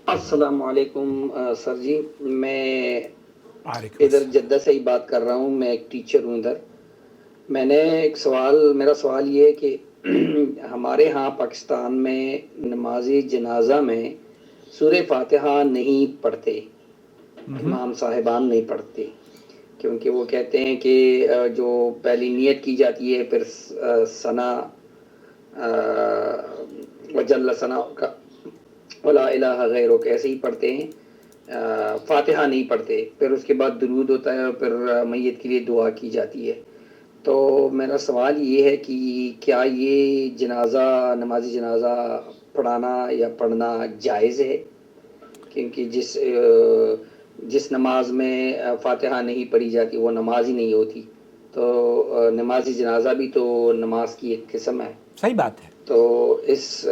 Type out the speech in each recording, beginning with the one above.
السلام علیکم سر جی، میں ادھر جدہ سے ہی بات کر رہا ہوں. میں ایک ٹیچر ہوں ادھر. میں نے میرا سوال یہ ہے کہ ہمارے ہاں پاکستان میں نماز جنازہ میں سورہ فاتحہ نہیں پڑھتے، امام صاحبان نہیں پڑھتے، کیونکہ وہ کہتے ہیں کہ جو پہلی نیت کی جاتی ہے، پھر ثنا وجل ثنا کا ولا الہ غیرہ ایسے ہی پڑھتے ہیں، فاتحہ نہیں پڑھتے. پھر اس کے بعد درود ہوتا ہے اور پھر میت کے لیے دعا کی جاتی ہے. تو میرا سوال یہ ہے کہ کیا یہ نماز جنازہ پڑھانا یا پڑھنا جائز ہے؟ کیونکہ جس نماز میں فاتحہ نہیں پڑھی جاتی وہ نماز ہی نہیں ہوتی. تو نماز جنازہ بھی تو نماز کی ایک قسم ہے. صحیح بات ہے. تو اس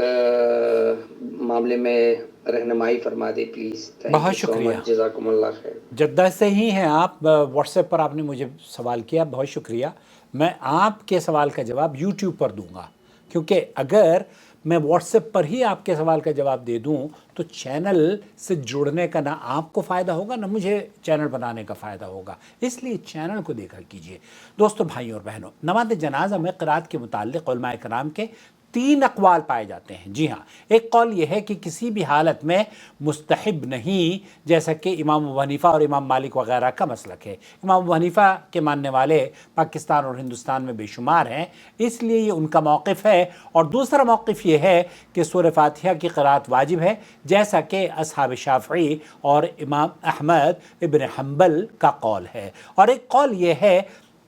معاملے میں رہنمائی فرما دے پلیز. بہت شکریہ. جزاکم اللہ خیر. جدہ سے ہی ہیں آپ، واٹس ایپ پر آپ نے مجھے سوال کیا، بہت شکریہ. میں آپ کے سوال کا جواب یوٹیوب پر دوں گا، کیونکہ اگر میں واٹس ایپ پر ہی آپ کے سوال کا جواب دے دوں تو چینل سے جڑنے کا نہ آپ کو فائدہ ہوگا نہ مجھے چینل بنانے کا فائدہ ہوگا. اس لیے چینل کو دیکھا کیجئے. دوستو، بھائیوں اور بہنوں، نماز جنازہ میں قرات کے متعلق علماء کرام کے 3 اقوال پائے جاتے ہیں. جی ہاں، ایک قول یہ ہے کہ کسی بھی حالت میں مستحب نہیں، جیسا کہ امام ابو حنیفہ اور امام مالک وغیرہ کا مسلک ہے. امام ابو حنیفہ کے ماننے والے پاکستان اور ہندوستان میں بے شمار ہیں، اس لیے یہ ان کا موقف ہے. اور دوسرا موقف یہ ہے کہ سورہ فاتحہ کی قرات واجب ہے، جیسا کہ اصحاب شافعی اور امام احمد ابن حنبل کا قول ہے. اور ایک قول یہ ہے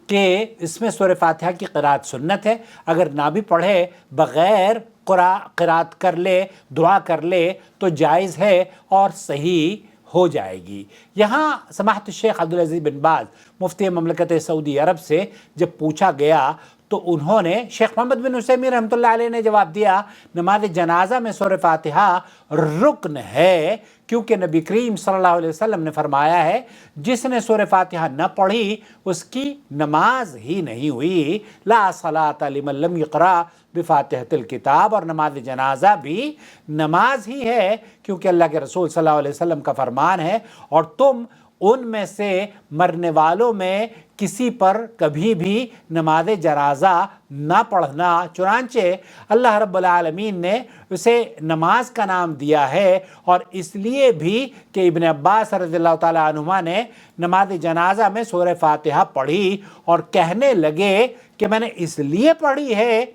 کہ اس میں سورہ فاتحہ کی قرات سنت ہے، اگر نہ بھی پڑھے بغیر قرات کر لے، دعا کر لے تو جائز ہے اور صحیح ہو جائے گی. یہاں سماحت الشیخ عبدالعزیز بن باز مفتی مملکت سعودی عرب سے جب پوچھا گیا تو انہوں نے، شیخ محمد بن عثیمین رحمۃ اللہ علیہ نے جواب دیا، نماز جنازہ میں سورہ فاتحہ رکن ہے، کیونکہ نبی کریم صلی اللہ علیہ وسلم نے فرمایا ہے جس نے سورہ فاتحہ نہ پڑھی اس کی نماز ہی نہیں ہوئی. لا صلاۃ لمن لم یقرأ بفاتحۃ الکتاب. اور نماز جنازہ بھی نماز ہی ہے، کیونکہ اللہ کے رسول صلی اللہ علیہ وسلم کا فرمان ہے، اور تم ان میں سے مرنے والوں میں کسی پر کبھی بھی نماز جنازہ نہ پڑھنا. چنانچہ اللہ رب العالمین نے اسے نماز کا نام دیا ہے، اور اس لیے بھی کہ ابن عباس رضی اللہ تعالیٰ عنہما نے نماز جنازہ میں سورہ فاتحہ پڑھی اور کہنے لگے کہ میں نے اس لیے پڑھی ہے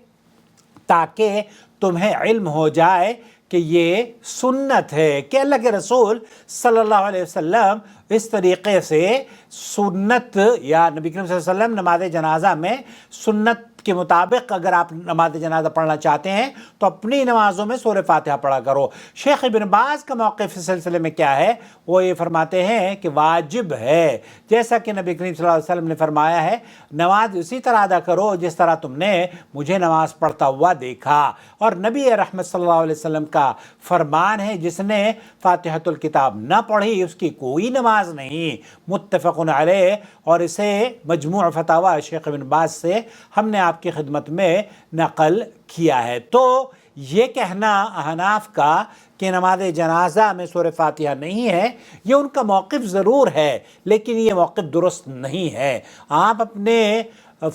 تاکہ تمہیں علم ہو جائے کہ یہ سنت ہے، کہ اللہ کے رسول صلی اللہ علیہ وسلم اس طریقے سے سنت، یا نبی کریم صلی اللہ علیہ وسلم نماز جنازہ میں سنت کے مطابق اگر آپ نماز جنازہ پڑھنا چاہتے ہیں تو اپنی نمازوں میں سورہ فاتحہ پڑھا کرو. شیخ ابن باز کا موقف اس سلسلے میں کیا ہے؟ وہ یہ فرماتے ہیں کہ واجب ہے، جیسا کہ نبی کریم صلی اللہ علیہ وسلم نے فرمایا ہے، نماز اسی طرح ادا کرو جس طرح تم نے مجھے نماز پڑھتا ہوا دیکھا. اور نبی رحمت صلی اللہ علیہ وسلم کا فرمان ہے جس نے فاتحۃ الکتاب نہ پڑھی اس کی کوئی نماز نہیں. متفق علیہ. اور اسے مجموع فتاوی شیخ ابن باز سے ہم نے آپ کی خدمت میں نقل کیا ہے. تو یہ کہنا احناف کا کہ نماز جنازہ میں سورہ فاتحہ نہیں ہے، یہ ان کا موقف ضرور ہے، لیکن یہ موقف درست نہیں ہے. آپ اپنے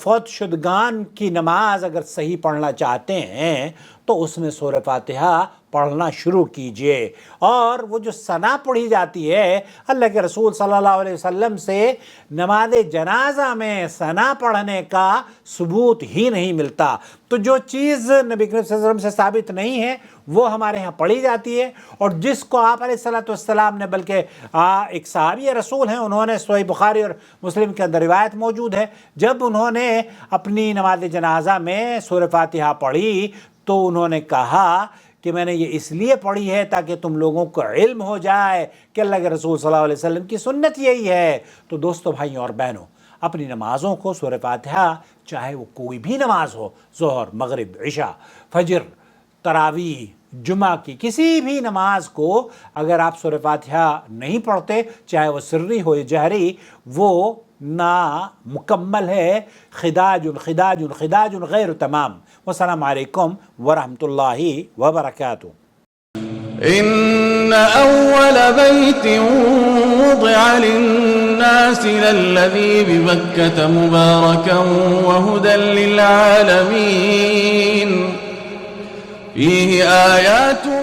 فوت شدگان کی نماز اگر صحیح پڑھنا چاہتے ہیں تو اس میں سورہ فاتحہ پڑھنا شروع کیجئے. اور وہ جو ثنا پڑھی جاتی ہے، اللہ کے رسول صلی اللہ علیہ وسلم سے نماز جنازہ میں ثنا پڑھنے کا ثبوت ہی نہیں ملتا. تو جو چیز نبی کریم صلی اللہ علیہ وسلم سے ثابت نہیں ہے وہ ہمارے ہاں پڑھی جاتی ہے، اور جس کو آپ علیہ الصلوۃ والسلام نے، بلکہ ایک صحابی رسول ہیں، انہوں نے صحیح بخاری اور مسلم کے اندر روایت موجود ہے، جب انہوں نے اپنی نماز جنازہ میں سورہ فاتحہ پڑھی تو انہوں نے کہا کہ میں نے یہ اس لیے پڑھی ہے تاکہ تم لوگوں کو علم ہو جائے کہ اللہ کے رسول صلی اللہ علیہ وسلم کی سنت یہی ہے. تو دوستو، بھائیوں اور بہنوں، اپنی نمازوں کو سورہ فاتحہ، چاہے وہ کوئی بھی نماز ہو، ظہر، مغرب، عشاء، فجر، تراویح، جمعہ کی کسی بھی نماز کو اگر آپ سورہ فاتحہ نہیں پڑھتے، چاہے وہ سری ہو یا جہری، وہ نامکمل ہے، خداج خداج خداج غیر تمام. والسلام علیکم ورحمۃ اللہ وبرکاتہ. أول بيت وضع للناس للذي ببكة مباركا وهدى للعالمين فيه آيات